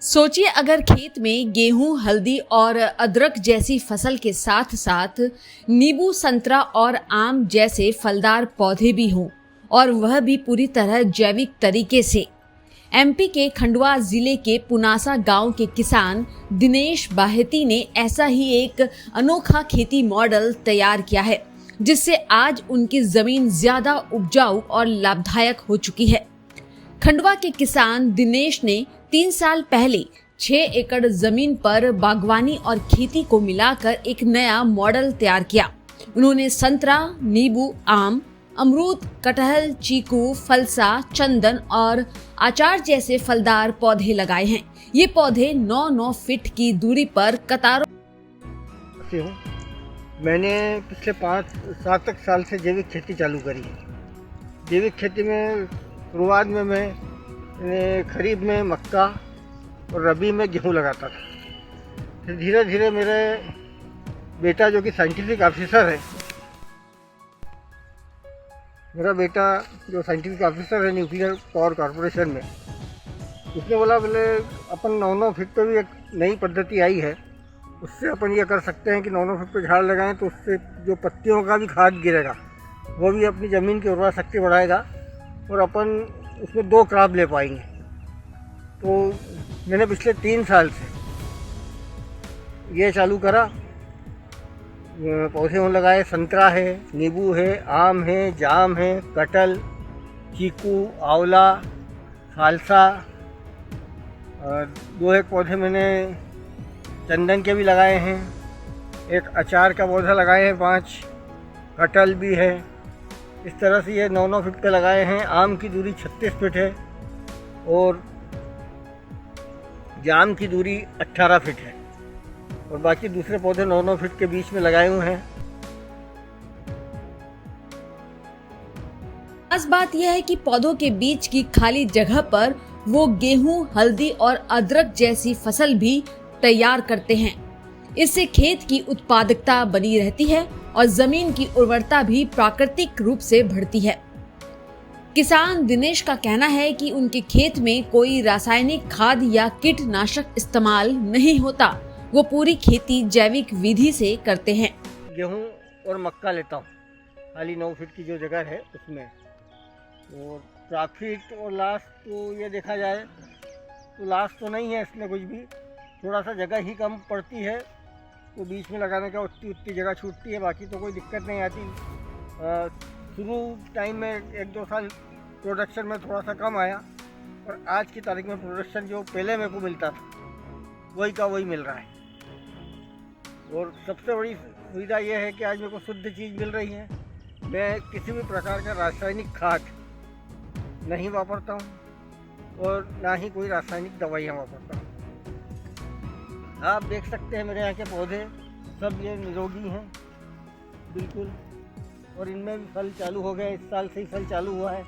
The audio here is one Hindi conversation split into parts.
सोचिए अगर खेत में गेहूं, हल्दी और अदरक जैसी फसल के साथ साथ नींबू, संतरा और आम जैसे फलदार पौधे भी हों और वह भी पूरी तरह जैविक तरीके से। एमपी के खंडवा जिले के पुनासा गांव के किसान दिनेश बाहेती ने ऐसा ही एक अनोखा खेती मॉडल तैयार किया है, जिससे आज उनकी जमीन ज्यादा उपजाऊ और लाभदायक हो चुकी है। खंडवा के किसान दिनेश ने 3 साल पहले 6 एकड़ जमीन पर बागवानी और खेती को मिलाकर एक नया मॉडल तैयार किया। उन्होंने संतरा, नींबू, आम, अमरूद, कटहल, चीकू, फलसा, चंदन और अचार जैसे फलदार पौधे लगाए हैं। ये पौधे 9-9 फीट की दूरी पर कतारों से हूँ। मैंने पिछले 5-7 साल से जैविक खेती चालू करी है। जैविक खेती में शुरुआत में मैं खरीफ में मक्का और रबी में गेहूँ लगाता था। फिर धीरे धीरे मेरे बेटा जो कि साइंटिफिक ऑफिसर है, मेरा बेटा जो साइंटिफिक ऑफिसर है न्यूक्लियर पावर कॉरपोरेशन में, उसने बोला बोले अपन 9-9 फीट पे भी एक नई पद्धति आई है, उससे अपन ये कर सकते हैं कि 9-9 फीट पे झाड़ लगाएं तो उससे जो पत्तियों का भी खाद गिरेगा वो भी अपनी ज़मीन की उर्वरा शक्ति बढ़ाएगा और अपन उसमें 2 क्रॉप ले पाएंगे। तो मैंने पिछले 3 साल से ये चालू करा। पौधे में लगाए, संतरा है, नींबू है, आम है, जाम है, कटहल, चीकू, आंवला, फालसा, और 2-1 पौधे मैंने चंदन के भी लगाए हैं, एक अचार का पौधा लगाए हैं, 5 कटहल भी है। इस तरह से ये 9-9 फीट पे लगाए हैं। आम की दूरी 36 फीट है और जाम की दूरी 18 फीट है और बाकी दूसरे पौधे 9-9 फीट के बीच में लगाए हुए हैं। खास बात यह है कि पौधों के बीच की खाली जगह पर वो गेहूं, हल्दी और अदरक जैसी फसल भी तैयार करते हैं। इससे खेत की उत्पादकता बनी रहती है और जमीन की उर्वरता भी प्राकृतिक रूप से बढ़ती है। किसान दिनेश का कहना है कि उनके खेत में कोई रासायनिक खाद या कीटनाशक इस्तेमाल नहीं होता। वो पूरी खेती जैविक विधि से करते हैं। गेहूं और मक्का लेता हूँ, खाली 9 फीट की जो जगह है उसमें। और प्रॉफिट और लॉस तो ये देखा जाए तो लॉस तो नहीं है इसमें कुछ भी, थोड़ा सा जगह ही कम पड़ती है तो बीच में लगाने का उतनी जगह छूटती है, बाकी तो कोई दिक्कत नहीं आती। शुरू टाइम में 1-2 साल प्रोडक्शन में थोड़ा सा कम आया और आज की तारीख में प्रोडक्शन जो पहले मेरे को मिलता था वही का वही मिल रहा है। और सबसे बड़ी सुविधा यह है कि आज मेरे को शुद्ध चीज़ मिल रही है। मैं किसी भी प्रकार का रासायनिक खाद नहीं वापरता हूँ और ना ही कोई रासायनिक दवाइयाँ वापरता हूँ। आप देख सकते हैं मेरे यहाँ के पौधे सब ये निरोगी हैं बिल्कुल, और इनमें भी फल चालू हो गए। इस साल से ही फल चालू हुआ है।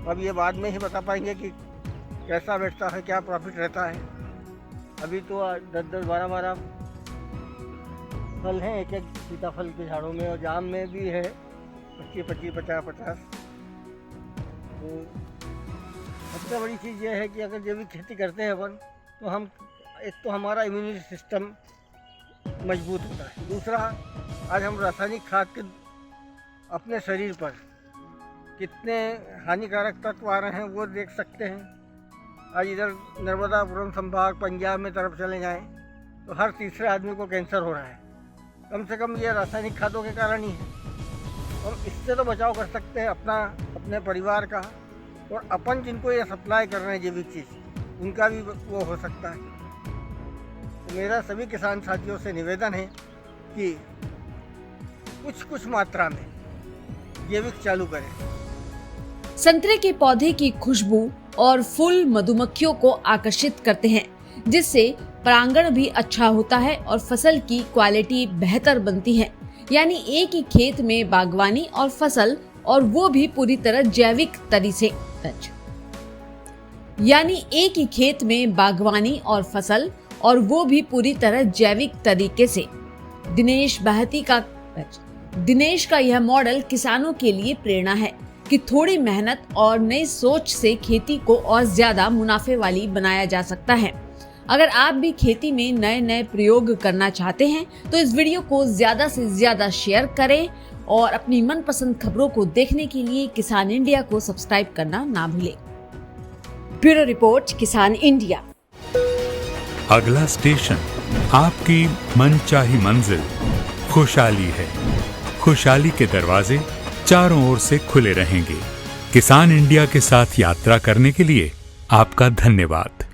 अब ये बाद में ही बता पाएंगे कि कैसा बैठता है, क्या प्रॉफिट रहता है। अभी तो 10-10, 12-12 फल हैं एक-एक सीताफल के झाड़ों में, और जाम में भी है 25-25, 50-50। तो सबसे बड़ी चीज़ ये है कि अगर जैविक खेती करते हैं अपन तो हम एक तो हमारा इम्यूनिटी सिस्टम मजबूत होता है, दूसरा आज हम रासायनिक खाद के अपने शरीर पर कितने हानिकारक तत्व आ रहे हैं वो देख सकते हैं। आज इधर नर्मदापुरम संभाग पंजाब में तरफ चले जाएं तो हर तीसरे आदमी को कैंसर हो रहा है। कम से कम ये रासायनिक खादों के कारण ही है। हम इससे तो बचाव कर सकते हैं अपना, अपने परिवार का, और अपन जिनको ये सप्लाई कर रहे हैं जैविक चीज़, उनका भी वो हो सकता है। तो मेरा सभी किसान साथियों से निवेदन है कि कुछ मात्रा में जैविक चालू करें। संतरे के पौधे की खुशबू और फूल मधुमक्खियों को आकर्षित करते हैं, जिससे परागण भी अच्छा होता है और फसल की क्वालिटी बेहतर बनती है। यानी एक ही खेत में बागवानी और फसल, और वो भी पूरी तरह जैविक तरीके से। यानी एक ही खेत में बागवानी और फसल, और वो भी पूरी तरह जैविक तरीके से। दिनेश का यह मॉडल किसानों के लिए प्रेरणा है कि थोड़ी मेहनत और नई सोच से खेती को और ज्यादा मुनाफे वाली बनाया जा सकता है। अगर आप भी खेती में नए नए प्रयोग करना चाहते हैं तो इस वीडियो को ज्यादा से ज्यादा शेयर करें और अपनी मनपसंद खबरों को देखने के लिए किसान इंडिया को सब्सक्राइब करना ना भूलें। ब्यूरो रिपोर्ट, किसान इंडिया। अगला स्टेशन आपकी मनचाही मंजिल खुशहाली है। खुशहाली के दरवाजे चारों ओर से खुले रहेंगे। किसान इंडिया के साथ यात्रा करने के लिए आपका धन्यवाद।